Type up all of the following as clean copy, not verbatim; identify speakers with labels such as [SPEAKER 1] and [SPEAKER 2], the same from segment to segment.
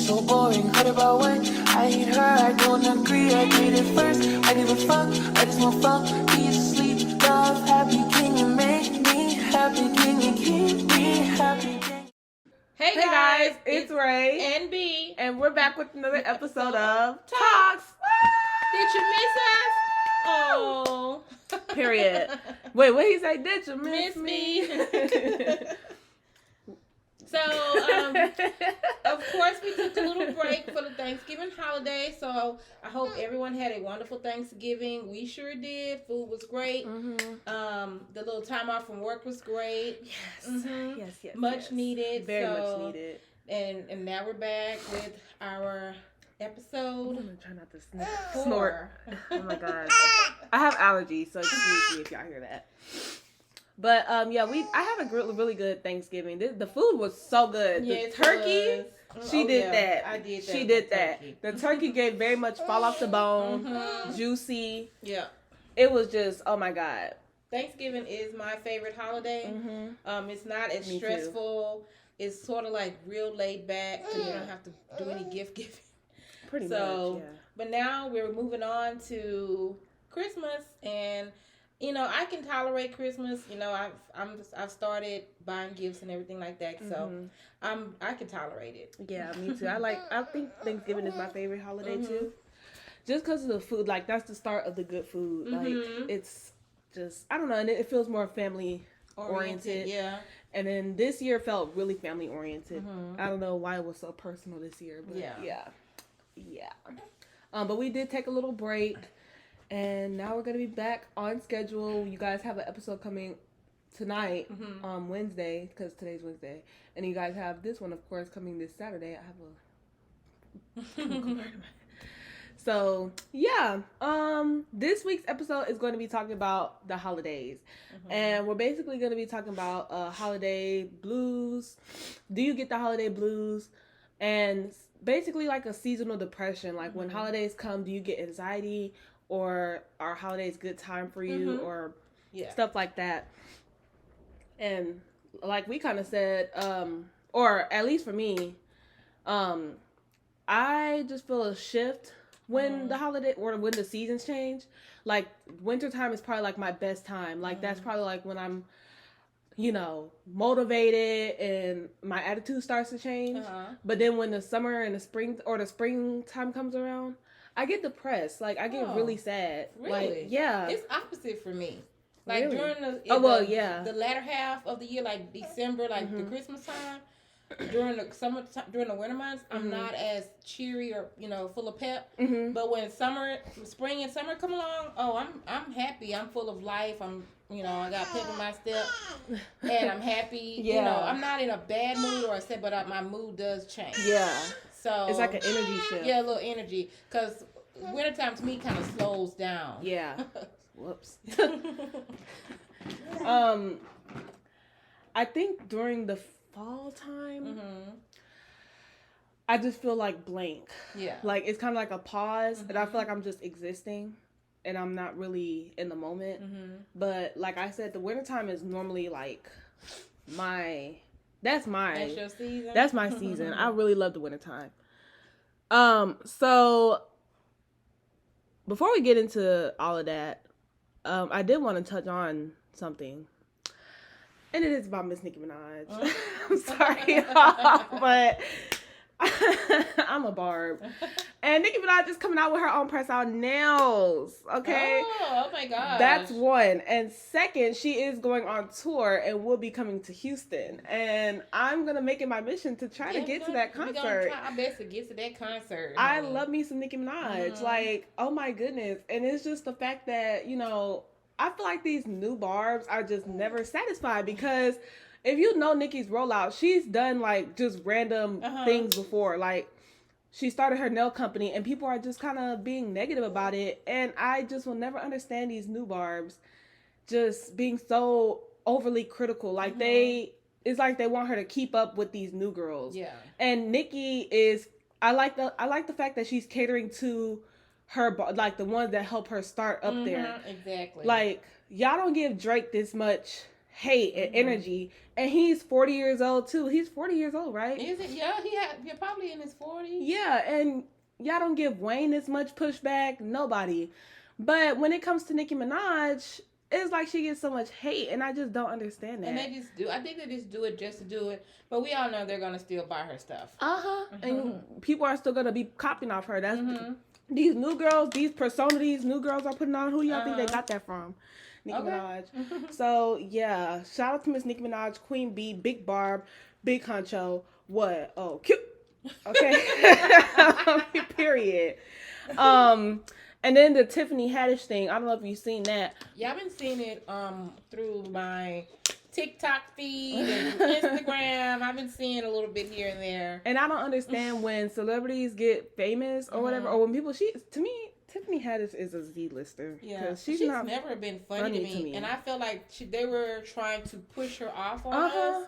[SPEAKER 1] so boring. Heard about what? I hate her, I don't agree. I did it first, I give a fuck. I just want fuck, be asleep, love, happy. Can you make me happy? Can you keep me happy?
[SPEAKER 2] Hey guys,
[SPEAKER 3] it's Ray
[SPEAKER 2] and B,
[SPEAKER 3] and we're back with another episode of Talkz.
[SPEAKER 2] Did you miss us? Oh.
[SPEAKER 3] Period. Wait, what he say? Did you
[SPEAKER 2] Miss me? So, of course, we took a little break for the Thanksgiving holiday. So, I hope everyone had a wonderful Thanksgiving. We sure did. Food was great.
[SPEAKER 3] Mm-hmm.
[SPEAKER 2] The little time off from work was great.
[SPEAKER 3] Yes.
[SPEAKER 2] Mm-hmm.
[SPEAKER 3] Yes.
[SPEAKER 2] Much needed.
[SPEAKER 3] Very much needed.
[SPEAKER 2] And now we're back with our episode.
[SPEAKER 3] I'm gonna try not to snort. Oh my god. I have allergies, so excuse me if y'all hear that. But yeah, I had a really good Thanksgiving. The food was so good.
[SPEAKER 2] Yeah,
[SPEAKER 3] the turkey, she did that.
[SPEAKER 2] I did that.
[SPEAKER 3] She did that. The turkey gave very much fall off the bone, juicy.
[SPEAKER 2] Yeah.
[SPEAKER 3] It was just, oh my god.
[SPEAKER 2] Thanksgiving is my favorite holiday.
[SPEAKER 3] Mm-hmm.
[SPEAKER 2] It's not as stressful. It's sort of like real laid back, so you don't have to do any gift giving.
[SPEAKER 3] Pretty much, yeah.
[SPEAKER 2] But now we're moving on to Christmas, and you know, I can tolerate Christmas. You know, I've started buying gifts and everything like that, so I can tolerate it.
[SPEAKER 3] Yeah, me too. I think Thanksgiving is my favorite holiday too, just because of the food. Like that's the start of the good food. Like it's just I don't know, and it feels more family oriented.
[SPEAKER 2] Yeah.
[SPEAKER 3] And then this year felt really family oriented. I don't know why it was so personal this year, but yeah. But we did take a little break. And now we're going to be back on schedule. You guys have an episode coming tonight on Wednesday, because today's Wednesday. And you guys have this one, of course, coming this Saturday. I have a... So, yeah. This week's episode is going to be talking about the holidays. And we're basically going to be talking about holiday blues. Do you get the holiday blues? And basically like a seasonal depression. Like when holidays come, do you get anxiety? Or are holidays good time for you, or stuff like that. And like we kind of said, or at least for me, I just feel a shift when the holiday or when the seasons change. Like wintertime is probably like my best time. Like that's probably like when I'm, you know, motivated and my attitude starts to change. But then when the summer and the springtime comes around, I get depressed. Like, I get really sad.
[SPEAKER 2] Really?
[SPEAKER 3] Like, yeah.
[SPEAKER 2] It's opposite for me. Like,
[SPEAKER 3] really?
[SPEAKER 2] during the latter half of the year, like December, like the Christmas time, during the winter months, I'm not as cheery or, you know, full of pep. But when spring and summer come along, I'm happy. I'm full of life. You know, I got pep in my step, and I'm happy.
[SPEAKER 3] Yeah.
[SPEAKER 2] You know, I'm not in a bad mood or upset, but my mood does change.
[SPEAKER 3] Yeah.
[SPEAKER 2] So
[SPEAKER 3] it's like an energy shift.
[SPEAKER 2] Yeah, a little energy. Because wintertime to me kind of slows down.
[SPEAKER 3] Yeah. Whoops. I think during the fall time, I just feel like blank. Yeah. Like it's kind of like a pause, and I feel like I'm just existing, and I'm not really in the moment. But like I said, the wintertime is normally like That's your season? That's my season. I really love the wintertime. So before we get into all of that, I did want to touch on something. And it is about Miss Nicki Minaj. I'm sorry, but I'm a barb. And Nicki Minaj is coming out with her own press out nails. Okay.
[SPEAKER 2] Oh my gosh.
[SPEAKER 3] That's one. And second, she is going on tour and will be coming to Houston. And I'm gonna make it my mission to try to get to that concert.
[SPEAKER 2] We're gonna try our best to get to that concert.
[SPEAKER 3] I love me some Nicki Minaj. Like, oh my goodness. And it's just the fact that, you know, I feel like these new barbs are just never satisfied, because if you know Nicki's rollout, she's done like just random things before. Like, she started her nail company and people are just kind of being negative about it. And I just will never understand these new barbs just being so overly critical. Like it's like they want her to keep up with these new girls. Yeah. And Nicki is, I like the fact that she's catering to her, like the ones that help her start up there.
[SPEAKER 2] Exactly.
[SPEAKER 3] Like, y'all don't give Drake this much hate and energy, and he's 40 years old too. He's 40 years old, right?
[SPEAKER 2] Is it? Yeah, you're probably in his 40s.
[SPEAKER 3] Yeah, and y'all don't give Wayne as much pushback. Nobody. But when it comes to Nicki Minaj, it's like she gets so much hate, and I just don't understand that.
[SPEAKER 2] And they just do. I think they just do it just to do it. But we all know they're gonna still buy her stuff.
[SPEAKER 3] And people are still gonna be copying off her. That's these new girls, these persona, these new girls are putting on. Who y'all think they got that from? Nicki Minaj. So yeah, shout out to Miss Nicki Minaj, Queen Bee, Big Barb, Big Honcho. What? Oh, cute. Okay. Period. And then the Tiffany Haddish thing. I don't know if you've seen that.
[SPEAKER 2] Yeah, I've been seeing it through my TikTok feed and Instagram. I've been seeing a little bit here and there.
[SPEAKER 3] And I don't understand when celebrities get famous or whatever, or when people. To me, Tiffany Haddish is a Z-lister.
[SPEAKER 2] Yeah,
[SPEAKER 3] she's
[SPEAKER 2] not never been funny to me. And I feel like they were trying to push her off on us.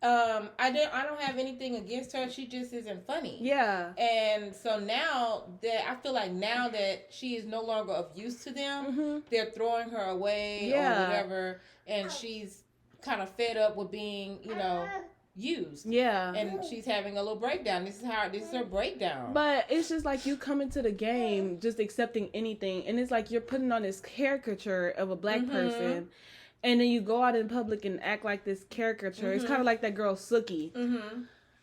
[SPEAKER 2] I don't have anything against her. She just isn't funny.
[SPEAKER 3] Yeah.
[SPEAKER 2] And so now that I feel like now that she is no longer of use to them, they're throwing her away or whatever, and she's kind of fed up with being, used. Yeah. And she's having a little breakdown. This is her breakdown.
[SPEAKER 3] But it's just like you come into the game just accepting anything, and it's like you're putting on this caricature of a black person. And then you go out in public and act like this caricature. It's kind of like that girl Sookie.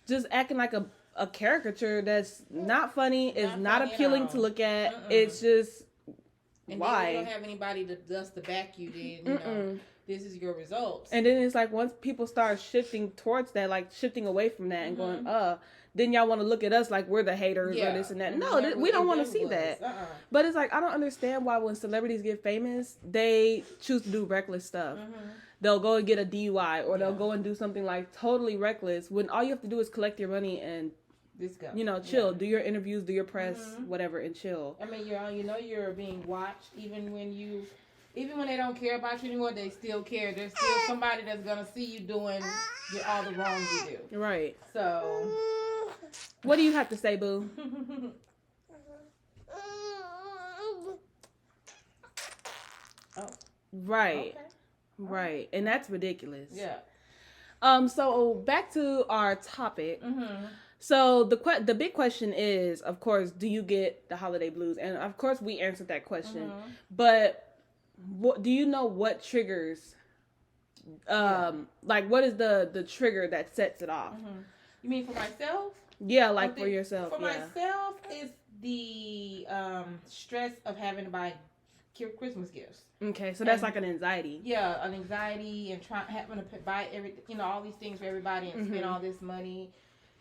[SPEAKER 3] Just acting like a caricature that's not funny, is not appealing to look at. It's just,
[SPEAKER 2] and
[SPEAKER 3] why?
[SPEAKER 2] Then you don't have anybody to dust to back you, then, this is your results.
[SPEAKER 3] And then it's like once people start shifting towards that, like shifting away from that and going, then y'all want to look at us like we're the haters or this and that. No, we don't want to see that. But it's like, I don't understand why when celebrities get famous, they choose to do reckless stuff. They'll go and get a DUI or they'll go and do something like totally reckless when all you have to do is collect your money and, chill. Do your interviews, do your press, whatever, and chill.
[SPEAKER 2] I mean, you're being watched even when they don't care about you anymore, they still care. There's still somebody that's going to see you doing all the wrong you do.
[SPEAKER 3] Right.
[SPEAKER 2] So...
[SPEAKER 3] What do you have to say, boo? Right. Okay. Right. And that's ridiculous. Yeah. So back to our topic. So the big question is, of course, do you get the holiday blues? And of course we answered that question. But do you know what triggers like what is the trigger that sets it off?
[SPEAKER 2] You mean for myself?
[SPEAKER 3] Yeah, like for yourself.
[SPEAKER 2] For myself, it's the stress of having to buy Christmas gifts.
[SPEAKER 3] Okay, so that's like an anxiety.
[SPEAKER 2] Yeah, an anxiety and having to buy everything, all these things for everybody and spend all this money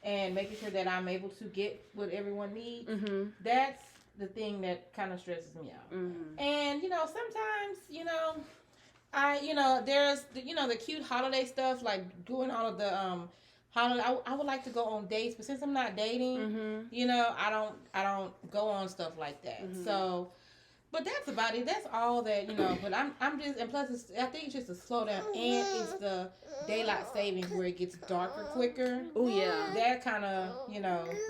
[SPEAKER 2] and making sure that I'm able to get what everyone needs. That's the thing that kind of stresses me out. And sometimes there's the cute holiday stuff like doing all of the I would like to go on dates, but since I'm not dating, I don't go on stuff like that. So, but that's about it. That's all that, but I'm just, and plus I think it's just a slowdown and it's the daylight savings where it gets darker quicker.
[SPEAKER 3] Oh yeah.
[SPEAKER 2] That kind of,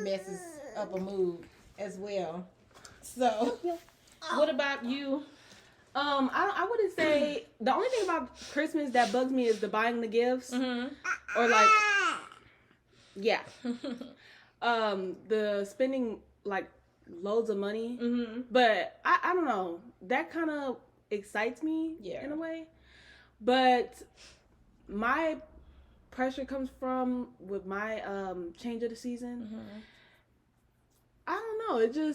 [SPEAKER 2] messes up a mood as well. So, what about you?
[SPEAKER 3] I wouldn't say, the only thing about Christmas that bugs me is the buying the gifts or like, yeah. The spending like loads of money. But I don't know. That kind of excites me in a way. But my pressure comes from with my change of the season. I don't know.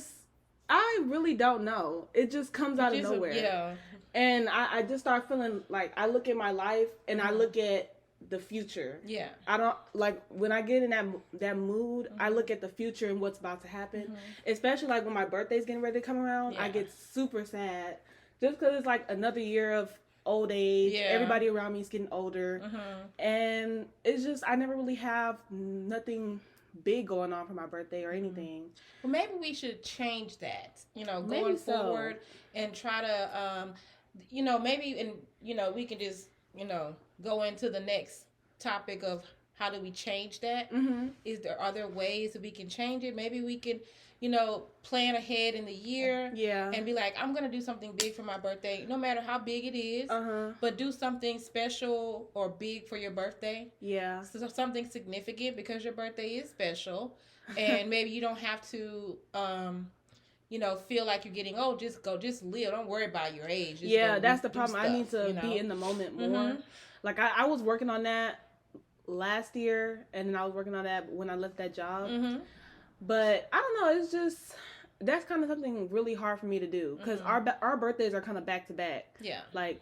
[SPEAKER 3] I really don't know. It just comes out of nowhere. Yeah. And I just start feeling like I look at my life and I look at the future. Yeah. I don't like when I get in that mood, I look at the future and what's about to happen. Especially like when my birthday's getting ready to come around, I get super sad just because it's like another year of old age. Yeah. Everybody around me is getting older. And it's just I never really have nothing big going on for my birthday or anything.
[SPEAKER 2] Well, maybe we should change that, going forward and try to, maybe, and, we can just, go into the next topic of how do we change that?
[SPEAKER 3] Mm-hmm.
[SPEAKER 2] Are there ways that we can change it? Maybe we can, plan ahead in the year.
[SPEAKER 3] Yeah.
[SPEAKER 2] And be like, I'm going to do something big for my birthday, no matter how big it is. But do something special or big for your birthday.
[SPEAKER 3] Yeah.
[SPEAKER 2] So something significant because your birthday is special. And maybe you don't have to, feel like you're getting old. Just live. Don't worry about your age. Just
[SPEAKER 3] that's the problem.
[SPEAKER 2] Stuff,
[SPEAKER 3] I need to be in the moment more. Like, I was working on that last year, and then I was working on that when I left that job. But I don't know. It's just, that's kind of something really hard for me to do because our birthdays are kind of back to back.
[SPEAKER 2] Yeah.
[SPEAKER 3] Like,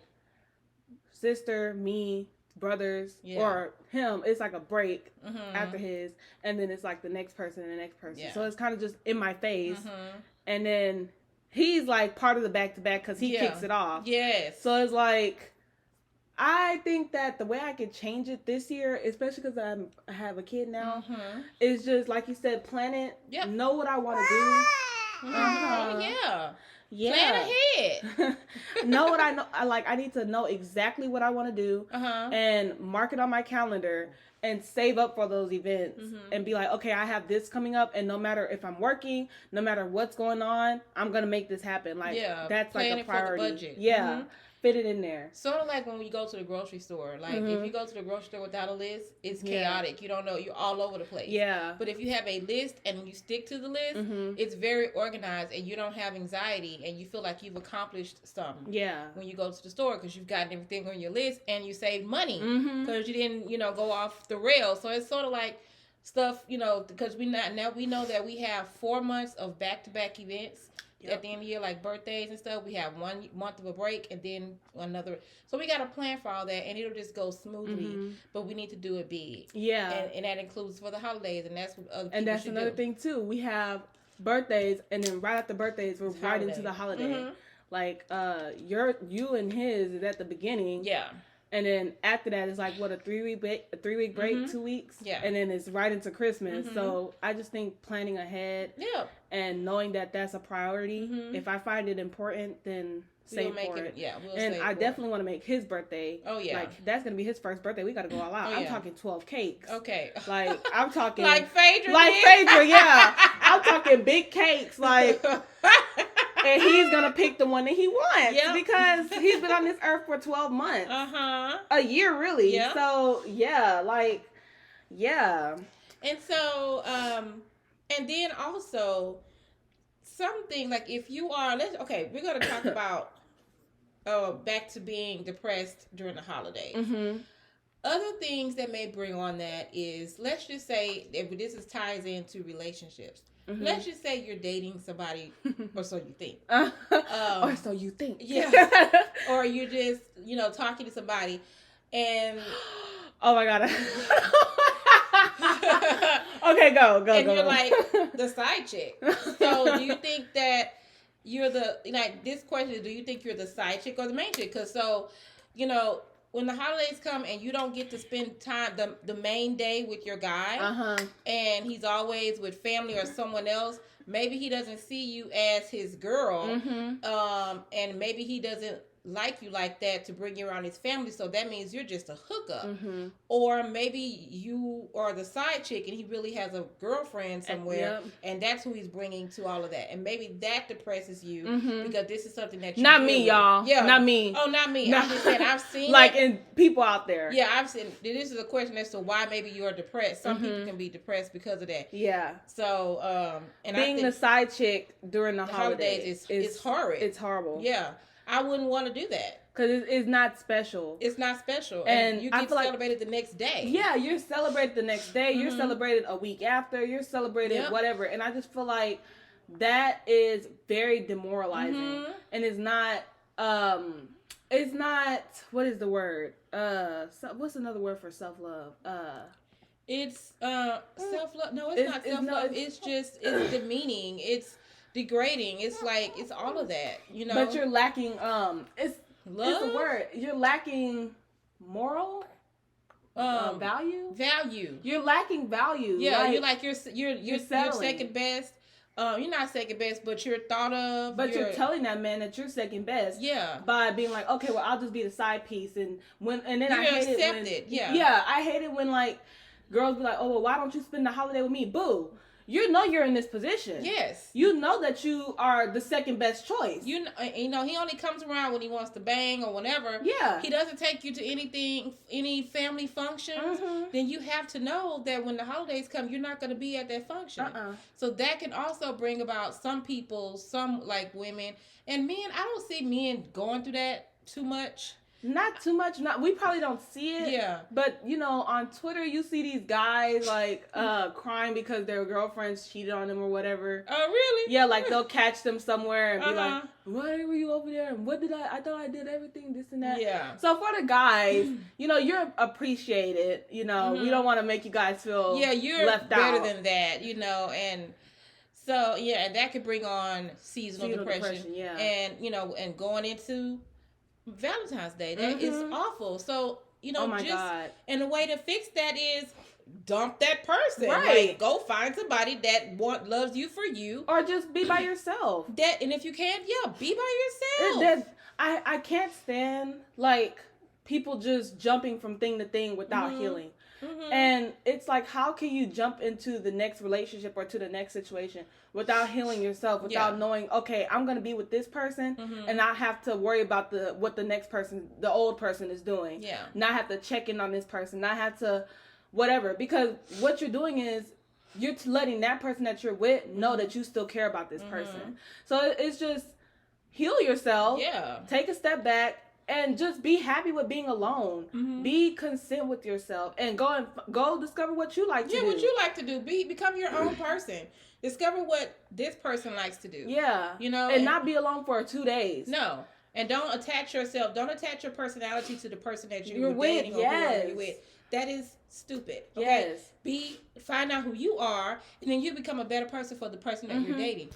[SPEAKER 3] sister, me, brothers, or him. It's like a break after his, and then it's like the next person and the next person. Yeah. So it's kind of just in my face, and then he's like part of the back to back because he kicks it off. Yes. So it's like, I think that the way I could change it this year, especially because I have a kid now, is just, like you said, plan it, know what I want to do.
[SPEAKER 2] Yeah. Plan ahead.
[SPEAKER 3] Know what I know. I need to know exactly what I want to do and mark it on my calendar and save up for those events and be like, okay, I have this coming up, and no matter if I'm working, no matter what's going on, I'm going to make this happen. Like, that's like a priority.
[SPEAKER 2] For the budget.
[SPEAKER 3] Yeah. Fit it in there.
[SPEAKER 2] Sort of like when you go to the grocery store. Like, if you go to the grocery store without a list, it's chaotic. You don't know. You're all over the place. Yeah. But if you have a list and you stick to the list, it's very organized, and you don't have anxiety, and you feel like you've accomplished something. Yeah. When you go to the store, because you've gotten everything on your list, and you save money because you didn't, go off the rails. So it's sort of like stuff, because we know that we have 4 months of back-to-back events. At the end of the year, like birthdays and stuff, we have 1 month of a break and then another. So we got a plan for all that, and it'll just go smoothly. But we need to do it big. Yeah, and that includes for the holidays, and that's what other people
[SPEAKER 3] And that's another thing too. We have birthdays, and then right after birthdays, we're right into the holiday. Like you and his is at the beginning. Yeah. And then after that, it's like, what, a 3 week break, 2 weeks? Yeah. And then it's right into Christmas. So I just think planning ahead and knowing that that's a priority. If I find it important, then save for it. Yeah, and I definitely want to make his birthday. Oh, yeah. Like, that's going to be his first birthday. We got to go all out. I'm talking 12 cakes. Okay. Like, I'm talking.
[SPEAKER 2] Like Phaedra.
[SPEAKER 3] Yeah. I'm talking big cakes. Like. And he's going to pick the one that he wants because he's been on this earth for 12 months. A year, really. Yep. So,
[SPEAKER 2] And so, and then also, something like if you are, we're going to talk about back to being depressed during the holidays. Other things that may bring on that is, let's just say, if this ties into relationships. Let's just say you're dating somebody, or so you think.
[SPEAKER 3] Or so you think.
[SPEAKER 2] Yeah. Or you're just, talking to somebody, and...
[SPEAKER 3] Oh, my God. Okay, go.
[SPEAKER 2] And you're like the side chick. So do you think that you're this question is, do you think you're the side chick or the main chick? Because when the holidays come and you don't get to spend time the main day with your guy, and he's always with family or someone else, maybe he doesn't see you as his girl, and maybe he doesn't like you like that to bring you around his family, so that means you're just a hookup. Or maybe you are the side chick and he really has a girlfriend somewhere, and that's who he's bringing to all of that, and maybe that depresses you because this is something that you
[SPEAKER 3] not me with. Y'all yeah not me
[SPEAKER 2] oh not me I'm just saying I've seen
[SPEAKER 3] like in people out there.
[SPEAKER 2] Yeah, I've seen this is a question as to why maybe you're depressed. Some people can be depressed because of that. Yeah. So and
[SPEAKER 3] being the side chick during the holidays
[SPEAKER 2] is horrid.
[SPEAKER 3] It's horrible.
[SPEAKER 2] Yeah. I wouldn't want to do that.
[SPEAKER 3] Because it's not special.
[SPEAKER 2] It's not special. And you get celebrated the next day.
[SPEAKER 3] Yeah, you're celebrated the next day. You're celebrated a week after. You're celebrated whatever. And I just feel like that is very demoralizing. And it's not, what is the word? What's another word for self-love?
[SPEAKER 2] It's self-love. No, it's not self-love. It's demeaning. It's degrading. It's like, it's all of that,
[SPEAKER 3] But you're lacking, it's a word. You're lacking moral value. You're lacking value.
[SPEAKER 2] Yeah, you're second best. You're not second best, but you're thought of.
[SPEAKER 3] But you're telling that man that you're second best. Yeah. By being like, okay, well, I'll just be the side piece, and then I hate it when.
[SPEAKER 2] Yeah.
[SPEAKER 3] Yeah, I hate it when girls be like, oh, well, why don't you spend the holiday with me? Boo. You know you're in this position.
[SPEAKER 2] Yes.
[SPEAKER 3] You know that you are the second best choice.
[SPEAKER 2] You know, he only comes around when he wants to bang or whatever.
[SPEAKER 3] Yeah.
[SPEAKER 2] He doesn't take you to any family functions. Then you have to know that when the holidays come, you're not going to be at that function. So that can also bring about some people, some like women. And men, I don't see men going through that too much.
[SPEAKER 3] Not too much. We probably don't see it.
[SPEAKER 2] Yeah.
[SPEAKER 3] But, you know, on Twitter, you see these guys, like, crying because their girlfriends cheated on them or whatever.
[SPEAKER 2] Oh, really?
[SPEAKER 3] Yeah, like, they'll catch them somewhere and be like, why were you over there? And what did I thought I did everything, this and that.
[SPEAKER 2] Yeah.
[SPEAKER 3] So, for the guys, you know, you're appreciated. You know, we don't want to make you guys feel
[SPEAKER 2] you're
[SPEAKER 3] left
[SPEAKER 2] better
[SPEAKER 3] out.
[SPEAKER 2] than that, you know, and... So, yeah, and that could bring on seasonal depression.
[SPEAKER 3] Yeah.
[SPEAKER 2] And, you know, and going into Valentine's Day. That is awful. So, you know,
[SPEAKER 3] God.
[SPEAKER 2] And the way to fix that is dump that person.
[SPEAKER 3] Right.
[SPEAKER 2] Like, go find somebody that loves you for you.
[SPEAKER 3] Or just be by yourself.
[SPEAKER 2] And if you can't, be by yourself.
[SPEAKER 3] I can't stand, like, people just jumping from thing to thing without healing. And it's like, how can you jump into the next relationship or to the next situation without healing yourself, without knowing, okay, I'm going to be with this person and not have to worry about what the next person, the old person is doing.
[SPEAKER 2] Yeah.
[SPEAKER 3] Not have to check in on this person, not have to whatever. Because what you're doing is you're letting that person that you're with know that you still care about this person. So it's just heal yourself.
[SPEAKER 2] Yeah.
[SPEAKER 3] Take a step back. And just be happy with being alone. Be content with yourself, and go discover what you like to do.
[SPEAKER 2] Yeah, what you like to do. Become your own person. Discover what this person likes to do.
[SPEAKER 3] Yeah,
[SPEAKER 2] you know,
[SPEAKER 3] and not be alone for 2 days.
[SPEAKER 2] No, and don't attach yourself. Don't attach your personality to the person that you're
[SPEAKER 3] with.
[SPEAKER 2] Dating or whoever you're with. That is stupid. Okay?
[SPEAKER 3] Yes.
[SPEAKER 2] Find out who you are, and then you become a better person for the person that you're dating.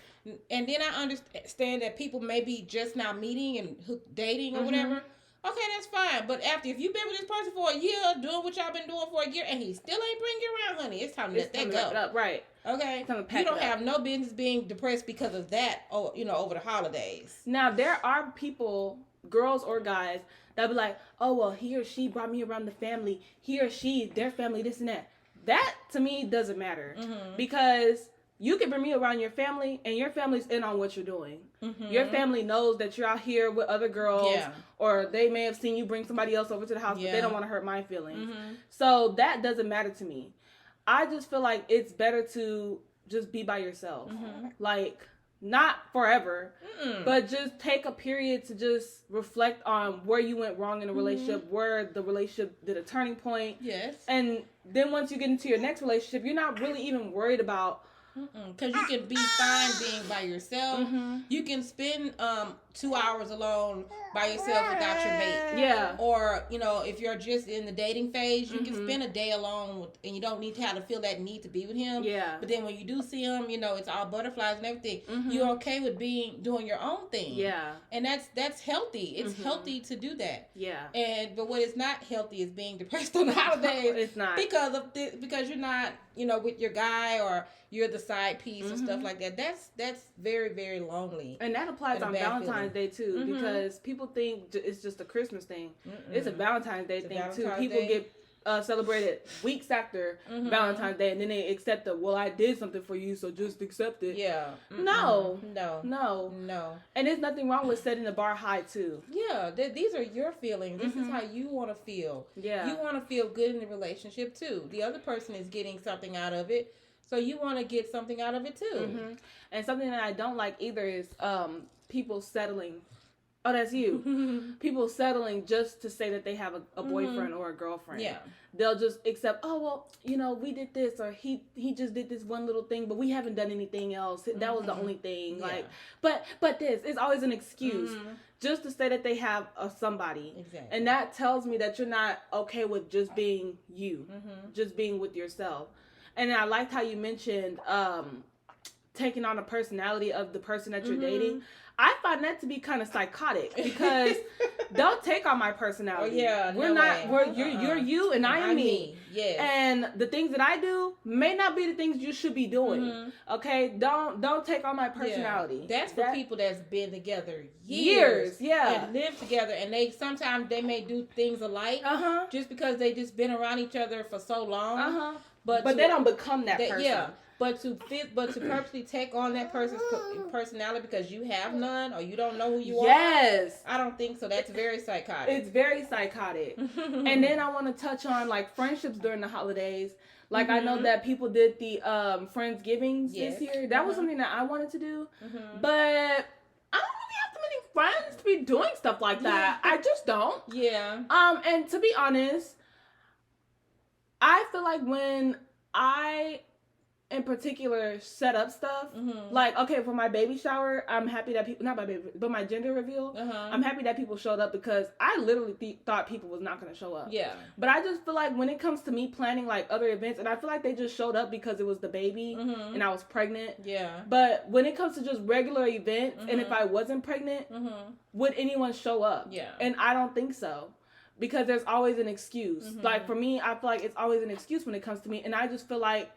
[SPEAKER 2] And then I understand that people may be just now meeting and dating or whatever. Okay, that's fine. But if you've been with this person for a year, doing what y'all been doing for a year, and he still ain't bring you around, honey, it's time to let that go.
[SPEAKER 3] Right.
[SPEAKER 2] Okay? You don't have no business being depressed because of that, or, you know, over the holidays.
[SPEAKER 3] Now, there are people, girls or guys, that be like, oh, well, he or she brought me around the family. He or she, their family, this and that. That, to me, doesn't matter. Because you can bring me around your family, and your family's in on what you're doing. Your family knows that you're out here with other girls, or they may have seen you bring somebody else over to the house, but they don't want to hurt my feelings. So that doesn't matter to me. I just feel like it's better to just be by yourself. Like, not forever, but just take a period to just reflect on where you went wrong in a relationship, where the relationship did a turning point.
[SPEAKER 2] Yes.
[SPEAKER 3] And then once you get into your next relationship, you're not really even worried about...
[SPEAKER 2] Because you can be fine being by yourself. You can spend 2 hours alone by yourself without your mate.
[SPEAKER 3] Yeah.
[SPEAKER 2] Or, you know, if you're just in the dating phase, you can spend a day alone and you don't need to have to feel that need to be with him.
[SPEAKER 3] Yeah.
[SPEAKER 2] But then when you do see him, you know, it's all butterflies and everything. You're okay with doing your own thing.
[SPEAKER 3] Yeah.
[SPEAKER 2] And that's healthy. It's healthy to do that.
[SPEAKER 3] Yeah.
[SPEAKER 2] But what is not healthy is being depressed on the holidays.
[SPEAKER 3] It's not.
[SPEAKER 2] Because you're not, you know, with your guy, or you're the side piece or stuff like that. That's very, very lonely.
[SPEAKER 3] And that applies on Valentine's Day too, because people think it's just a Christmas thing. It's a Valentine's Day thing too. People get celebrated weeks after Valentine's Day, and then they accept it. Well, I did something for you, so just accept it.
[SPEAKER 2] Yeah.
[SPEAKER 3] No.
[SPEAKER 2] No.
[SPEAKER 3] And there's nothing wrong with setting the bar high too.
[SPEAKER 2] Yeah. These are your feelings. This is how you want to feel.
[SPEAKER 3] Yeah.
[SPEAKER 2] You want to feel good in the relationship too. The other person is getting something out of it, so you want to get something out of it too.
[SPEAKER 3] And something that I don't like either is people settling. Oh, that's you. People settling just to say that they have a boyfriend or a girlfriend.
[SPEAKER 2] Yeah.
[SPEAKER 3] They'll just accept, oh, well, you know, we did this, or he just did this one little thing, but we haven't done anything else. That was the only thing.
[SPEAKER 2] Yeah.
[SPEAKER 3] Like, but this, it's always an excuse just to say that they have somebody.
[SPEAKER 2] Exactly.
[SPEAKER 3] And that tells me that you're not okay with just being you, just being with yourself. And I liked how you mentioned taking on a personality of the person that you're dating, I find that to be kind of psychotic because don't take on my personality.
[SPEAKER 2] Oh, yeah,
[SPEAKER 3] you're you and I'm me.
[SPEAKER 2] Yes.
[SPEAKER 3] And the things that I do may not be the things you should be doing. Okay? Don't take on my personality.
[SPEAKER 2] Yeah. That's for people that's been together
[SPEAKER 3] years. Yeah.
[SPEAKER 2] And live together, and sometimes they may do things alike just because they just been around each other for so long. But
[SPEAKER 3] they don't become that person.
[SPEAKER 2] Yeah. But to purposely take on that person's personality because you have none or you don't know who you are.
[SPEAKER 3] Yes.
[SPEAKER 2] I don't think so. That's very psychotic.
[SPEAKER 3] It's very psychotic. And then I want to touch on like friendships during the holidays. Like I know that people did the Friendsgivings this year. That was something that I wanted to do. But I don't really have too many friends to be doing stuff like that. I just don't.
[SPEAKER 2] Yeah.
[SPEAKER 3] And to be honest, I feel like when I in particular set up stuff, like, okay, for my baby shower, I'm happy that people, not my baby, but my gender reveal, I'm happy that people showed up because I literally thought people was not going to show up.
[SPEAKER 2] Yeah.
[SPEAKER 3] But I just feel like when it comes to me planning like other events, and I feel like they just showed up because it was the baby and I was pregnant.
[SPEAKER 2] Yeah.
[SPEAKER 3] But when it comes to just regular events, and if I wasn't pregnant, would anyone show up?
[SPEAKER 2] Yeah.
[SPEAKER 3] And I don't think so. Because there's always an excuse. Like for me, I feel like it's always an excuse when it comes to me. And I just feel like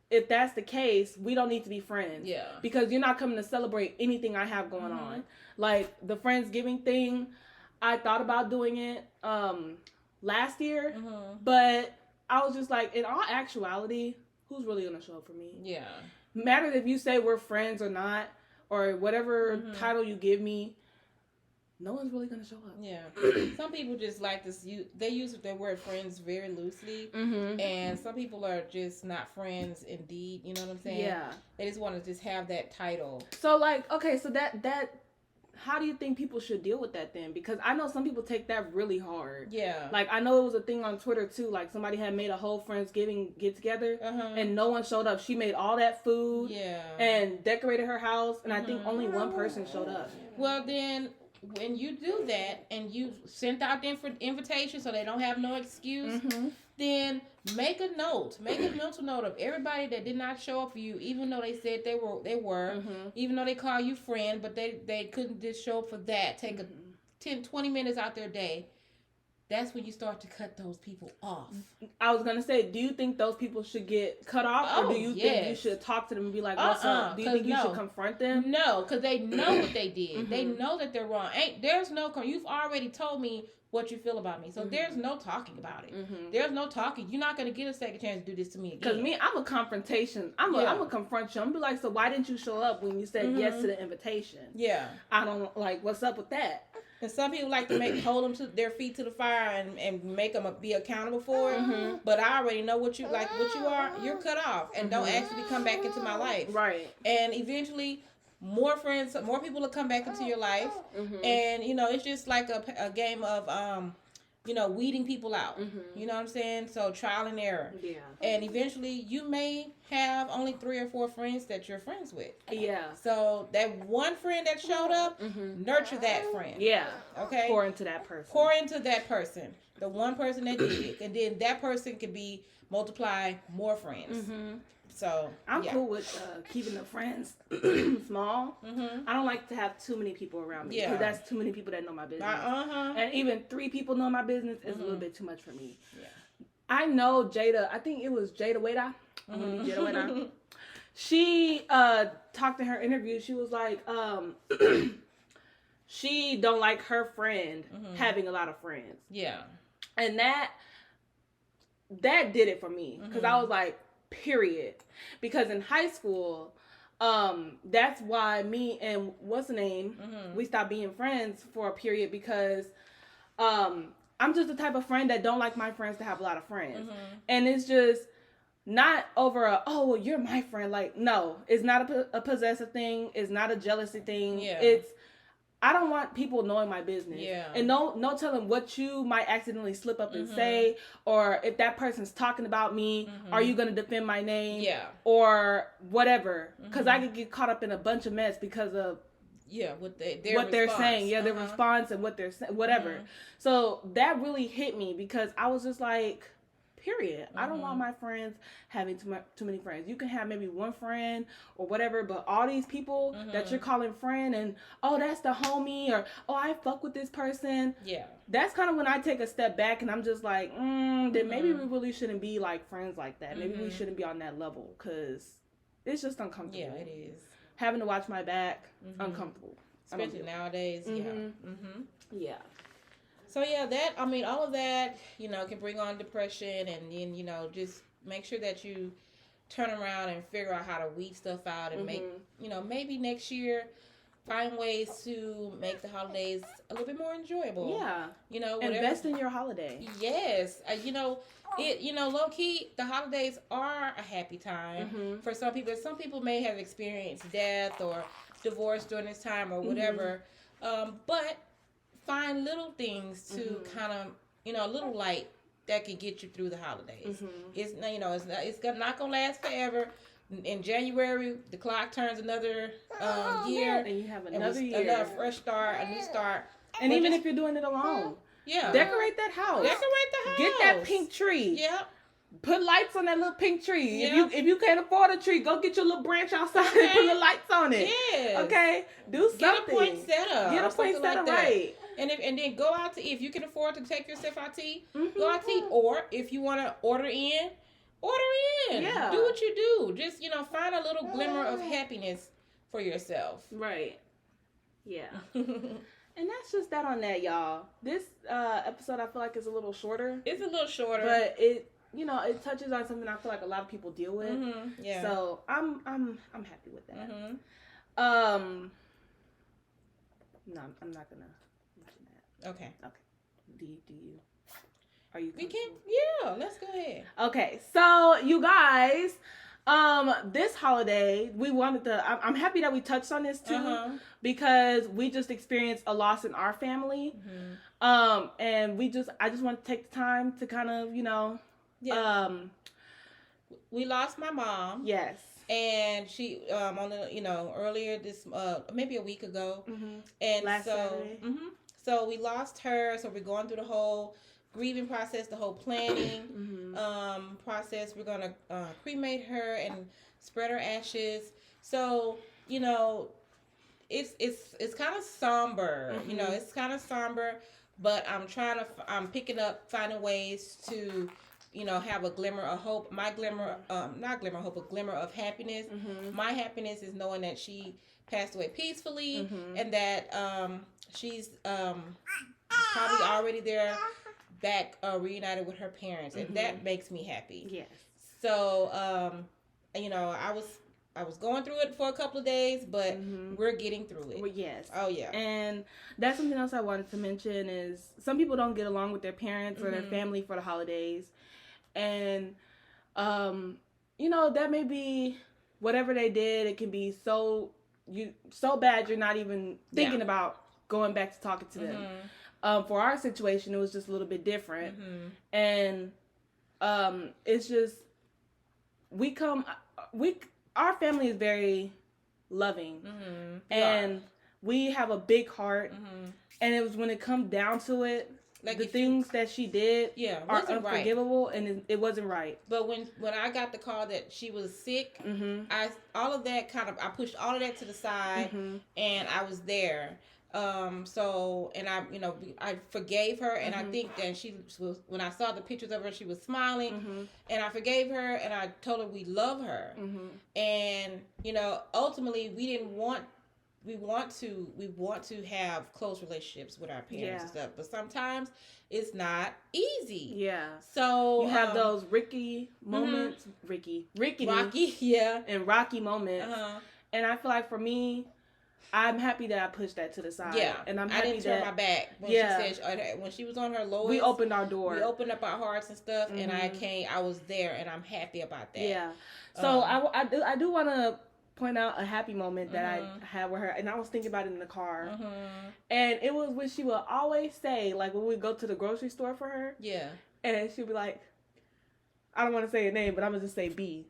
[SPEAKER 3] if that's the case, we don't need to be friends.
[SPEAKER 2] Yeah.
[SPEAKER 3] Because you're not coming to celebrate anything I have going on. Like the Friendsgiving thing, I thought about doing it last year. But I was just like, in all actuality, who's really going to show up for me?
[SPEAKER 2] Yeah.
[SPEAKER 3] Matters if you say we're friends or not, or whatever title you give me. No one's really going to show up.
[SPEAKER 2] Yeah. Some people just like this. They use the word friends very loosely. And some people are just not friends indeed. You know what I'm saying?
[SPEAKER 3] Yeah.
[SPEAKER 2] They just want to just have that title.
[SPEAKER 3] So, like, okay, so that how do you think people should deal with that then? Because I know some people take that really hard.
[SPEAKER 2] Yeah.
[SPEAKER 3] Like, I know it was a thing on Twitter, too. Like, somebody had made a whole Friendsgiving get-together, and no one showed up. She made all that food and decorated her house, and I think only one person showed up.
[SPEAKER 2] Well, then, when you do that and you sent out the invitation so they don't have no excuse, then make a mental note of everybody that did not show up for you, even though they said they were, even though they call you friend, but they couldn't just show up for that. Take a 10, 20 minutes out their day. That's when you start to cut those people off.
[SPEAKER 3] I was going to say, do you think those people should get cut off? Or do you think you should talk to them and be like, what's up? Do you think you should confront them?
[SPEAKER 2] No, because they know what they did. They know that they're wrong. You've already told me what you feel about me. So there's no talking about it. There's no talking. You're not going to get a second chance to do this to me again.
[SPEAKER 3] Because me, I'm a confrontation. I'm going to confront you. I'm going to be like, so why didn't you show up when you said yes to the invitation? Yeah. I don't, like, what's up with that?
[SPEAKER 2] And some people like to hold them to their feet to the fire and make them be accountable for it. But I already know what you are. You're cut off, and don't actually come back into my life. Right. And eventually, more friends, more people will come back into your life, and it's just like a game of weeding people out. You know what I'm saying? So trial and error. Yeah. And eventually, you may have only 3 or 4 friends that you're friends with. Yeah. So that one friend that showed up, nurture that friend. Yeah. Okay.
[SPEAKER 3] Pour into that person.
[SPEAKER 2] Pour into that person. The one person that did it, and then that person could be multiply more friends. So
[SPEAKER 3] I'm cool with keeping the friends small. I don't like to have too many people around me because that's too many people that know my business. And even 3 people know my business is a little bit too much for me. Yeah. I know Jada. I think it was Jada Wada. I'm gonna be Jada Wada. She talked in her interview. She was like, she don't like her friend having a lot of friends. Yeah. And that did it for me because I was like, period. Because in high school, that's why me and what's the name, we stopped being friends for a period because I'm just the type of friend that don't like my friends to have a lot of friends. And it's just not over well, you're my friend. Like, no, it's not a possessive thing. It's not a jealousy thing. Yeah. I don't want people knowing my business. Yeah. And no telling what you might accidentally slip up and say, or if that person's talking about me, are you going to defend my name? Yeah. Or whatever. Because I could get caught up in a bunch of mess because of what they're saying. Yeah, their response and what they're saying, whatever. So that really hit me because I was just like, Period. I don't want my friends having too many friends. You can have maybe one friend or whatever, but all these people that you're calling friend and, oh, that's the homie, or, oh, I fuck with this person.
[SPEAKER 2] Yeah.
[SPEAKER 3] That's kind of when I take a step back and I'm just like, then maybe we really shouldn't be like friends like that. Maybe we shouldn't be on that level, because it's just uncomfortable.
[SPEAKER 2] Yeah, it is.
[SPEAKER 3] Having to watch my back, uncomfortable.
[SPEAKER 2] Especially nowadays.
[SPEAKER 3] Yeah.
[SPEAKER 2] So all of that, can bring on depression, and then, just make sure that you turn around and figure out how to weed stuff out and make, maybe next year find ways to make the holidays a little bit more enjoyable.
[SPEAKER 3] Yeah.
[SPEAKER 2] Whatever.
[SPEAKER 3] Invest in your holiday.
[SPEAKER 2] Yes. Low key, the holidays are a happy time for some people. Some people may have experienced death or divorce during this time or whatever. But find little things to kind of, a little light that can get you through the holidays. It's not gonna last forever. In January, the clock turns another year,
[SPEAKER 3] and you have another year,
[SPEAKER 2] another fresh start, a new start.
[SPEAKER 3] And even if you're doing it alone, decorate that house.
[SPEAKER 2] Decorate the house.
[SPEAKER 3] Get that pink tree.
[SPEAKER 2] Yep.
[SPEAKER 3] Put lights on that little pink tree.
[SPEAKER 2] Yep.
[SPEAKER 3] If you can't afford a tree, go get your little branch outside and put the lights on it.
[SPEAKER 2] Yes.
[SPEAKER 3] Okay. Do something.
[SPEAKER 2] Get a point setup.
[SPEAKER 3] Get a point setup right.
[SPEAKER 2] And then go out to eat. If you can afford to take yourself out to eat, go out to eat. Or if you want to order in.
[SPEAKER 3] Yeah.
[SPEAKER 2] Do what you do. Just, find a little glimmer of happiness for yourself.
[SPEAKER 3] Right. Yeah. And that's just that on that, y'all. This episode I feel like is a little shorter.
[SPEAKER 2] It's a little shorter.
[SPEAKER 3] But it touches on something I feel like a lot of people deal with.
[SPEAKER 2] Yeah.
[SPEAKER 3] So I'm happy with that. No, I'm not gonna mention that.
[SPEAKER 2] Okay.
[SPEAKER 3] Do you? Are you?
[SPEAKER 2] We can. Yeah. Let's go ahead.
[SPEAKER 3] Okay. So you guys, this holiday we wanted to. I'm happy that we touched on this too, because we just experienced a loss in our family. And I just want to take the time to kind of,
[SPEAKER 2] we lost my mom.
[SPEAKER 3] Yes.
[SPEAKER 2] And she earlier this maybe a week ago. And
[SPEAKER 3] last Saturday.
[SPEAKER 2] So we lost her. So we're going through the whole grieving process, the whole planning process. We're gonna cremate her and spread her ashes. So it's kind of somber. It's kind of somber. But I'm picking up, finding ways to, have a glimmer of hope. My glimmer, not glimmer of hope, a glimmer of happiness. My happiness is knowing that she passed away peacefully, and that she's probably already there, back reunited with her parents, and that makes me happy.
[SPEAKER 3] Yes.
[SPEAKER 2] So, I was going through it for a couple of days, but we're getting through it.
[SPEAKER 3] Well, yes.
[SPEAKER 2] Oh, yeah.
[SPEAKER 3] And that's something else I wanted to mention is some people don't get along with their parents or their family for the holidays. And, that may be whatever they did. It can be so bad you're not even thinking about going back to talking to them. For our situation, it was just a little bit different. And it's just, our family is very loving, and we have a big heart. And it was when it comes down to it, like the things that she did are unforgivable, right. And it wasn't right.
[SPEAKER 2] But when I got the call that she was sick, I pushed all of that to the side, and I was there. I forgave her, and I think that she was, when I saw the pictures of her, she was smiling, and I forgave her, and I told her we love her, and ultimately we want to have close relationships with our parents and stuff, but sometimes it's not easy.
[SPEAKER 3] Yeah.
[SPEAKER 2] So
[SPEAKER 3] you have those Rocky moments, and Rocky moments, and I feel like for me, I'm happy that I pushed that to the side.
[SPEAKER 2] Yeah,
[SPEAKER 3] and I'm happy
[SPEAKER 2] I didn't turn my back when she said when she was on her lowest.
[SPEAKER 3] We opened our door.
[SPEAKER 2] We opened up our hearts and stuff, and I was there, and I'm happy about that.
[SPEAKER 3] Yeah. So I do want to point out a happy moment that I had with her, and I was thinking about it in the car, and it was when she would always say, like when we go to the grocery store for her, and she'd be like, I don't want to say a name, but I'm gonna just say B.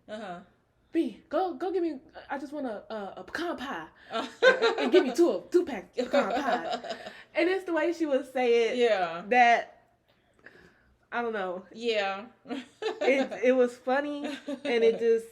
[SPEAKER 3] B, go give me. I just want a pecan pie, and give me two packs of pecan pie. And it's the way she would say it. Yeah. That I don't know.
[SPEAKER 2] Yeah.
[SPEAKER 3] it was funny, and it just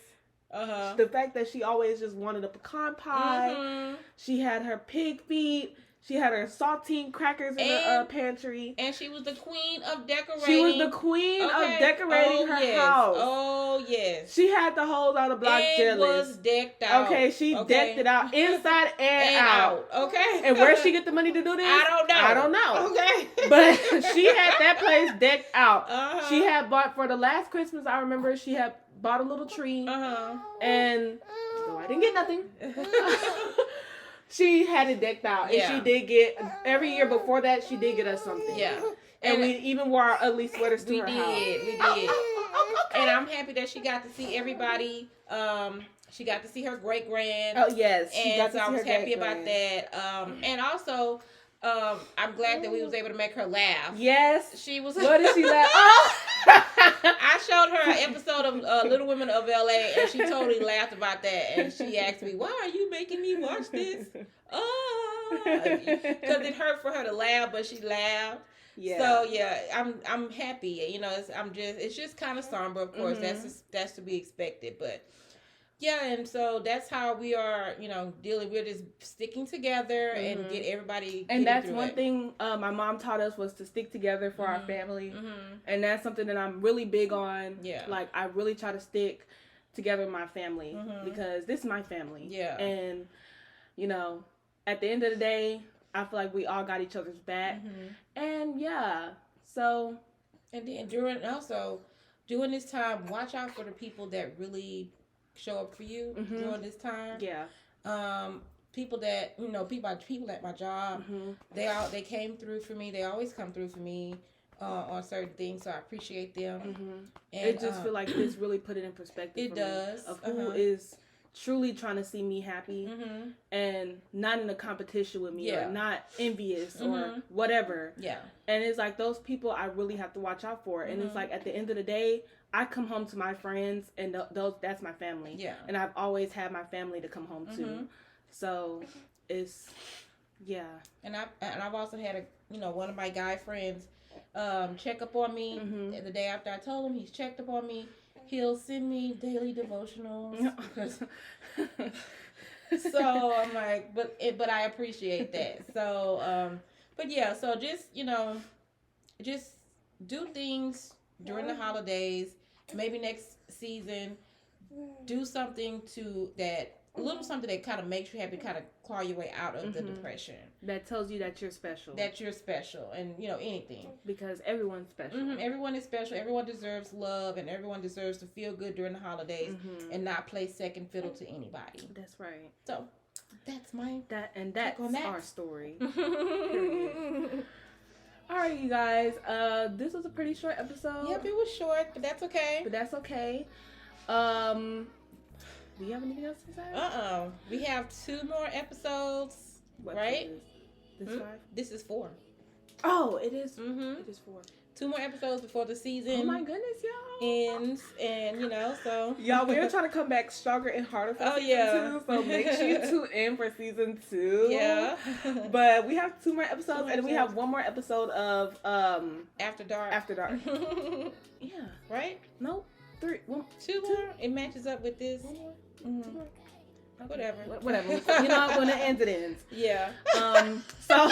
[SPEAKER 2] Uh-huh.
[SPEAKER 3] the fact that she always just wanted a pecan pie. Mm-hmm. She had her pig feet. She had her saltine crackers in the pantry.
[SPEAKER 2] And she was the queen of decorating.
[SPEAKER 3] She was the queen of decorating her house.
[SPEAKER 2] Oh, yes.
[SPEAKER 3] She had the holes on the block jealous.
[SPEAKER 2] It was decked out.
[SPEAKER 3] Okay, she decked it out inside and out.
[SPEAKER 2] Okay.
[SPEAKER 3] And where'd she get the money to do this?
[SPEAKER 2] I don't know.
[SPEAKER 3] Okay. But she had that place decked out. Uh-huh. She had bought, for the last Christmas, I remember she had bought a little tree. Uh-huh. And, though I didn't get nothing. She had it decked out, and she did get, every year before that, she did get us something.
[SPEAKER 2] Yeah.
[SPEAKER 3] And we even wore our ugly sweaters to her house.
[SPEAKER 2] We did. And I'm happy that she got to see everybody. She got to see her great-grand.
[SPEAKER 3] Oh, yes.
[SPEAKER 2] And so I was happy about that. And also, I'm glad that we was able to make her laugh.
[SPEAKER 3] Yes.
[SPEAKER 2] She was.
[SPEAKER 3] What did she laugh? Oh!
[SPEAKER 2] I showed her an episode of Little Women of LA, and she totally laughed about that. And she asked me, "Why are you making me watch this?" Because it hurt for her to laugh, but she laughed. Yeah. So yeah, I'm happy. You know, it's just kind of somber, of course. Mm-hmm. That's to be expected, but. Yeah, and so that's how we are, you know, dealing. We're just sticking together and get everybody.
[SPEAKER 3] And that's one thing my mom taught us, was to stick together for our family. Mm-hmm. And that's something that I'm really big on. Yeah. Like, I really try to stick together with my family because this is my family. Yeah. And, you know, at the end of the day, I feel like we all got each other's back. Mm-hmm. And yeah, so.
[SPEAKER 2] And then during this time, watch out for the people that really show up for you during this time. Yeah. People that, you know, people at my job, they came through for me. They always come through for me on certain things, so I appreciate them. And
[SPEAKER 3] it just feel like this really put it in perspective.
[SPEAKER 2] It does.
[SPEAKER 3] Of who is truly trying to see me happy and not in a competition with me or not envious or whatever. Yeah. And it's like those people I really have to watch out for. And it's like at the end of the day, I come home to my friends, and that's my family. Yeah. And I've always had my family to come home to. So it's, yeah. And
[SPEAKER 2] I've also had one of my guy friends check up on me the day after I told him he's checked up on me. He'll send me daily devotionals. So I'm like, but I appreciate that. So, but yeah, so just do things during the holidays. Maybe next season, do something that kind of makes you happy, kind of claw your way out of the depression.
[SPEAKER 3] That tells you that you're special.
[SPEAKER 2] And, anything.
[SPEAKER 3] Because everyone's special.
[SPEAKER 2] Everyone is special. Everyone deserves love, and everyone deserves to feel good during the holidays and not play second fiddle to anybody.
[SPEAKER 3] That's right.
[SPEAKER 2] So, that's
[SPEAKER 3] our story. Period. All right, you guys. This was a pretty short episode.
[SPEAKER 2] Yep, it was short, but that's okay.
[SPEAKER 3] Do you have anything else to say?
[SPEAKER 2] We have 2 more episodes, right?
[SPEAKER 3] This 5?
[SPEAKER 2] This is 4.
[SPEAKER 3] Oh, it is. It is 4.
[SPEAKER 2] 2 more episodes before the season.
[SPEAKER 3] Oh my goodness, y'all.
[SPEAKER 2] Ends, and so.
[SPEAKER 3] Y'all, we're trying to come back stronger and harder for season 2, so make sure you tune in for season 2. Yeah. But we have 2 more episodes, and we have 1 more episode of
[SPEAKER 2] After Dark.
[SPEAKER 3] Yeah.
[SPEAKER 2] Right?
[SPEAKER 3] Nope. 3.
[SPEAKER 2] 2 more. It matches up with this. 2 more. Whatever.
[SPEAKER 3] You know, when it ends, it ends.
[SPEAKER 2] Yeah.
[SPEAKER 3] So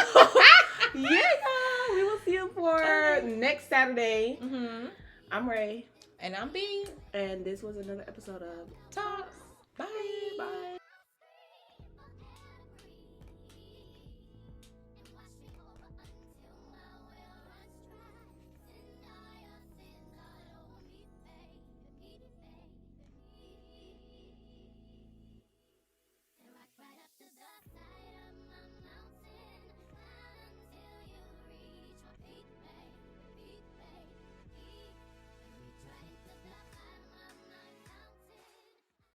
[SPEAKER 3] yeah, we will see you for next Saturday. I'm Ray.
[SPEAKER 2] And I'm B.
[SPEAKER 3] And this was another episode of
[SPEAKER 2] Talkz.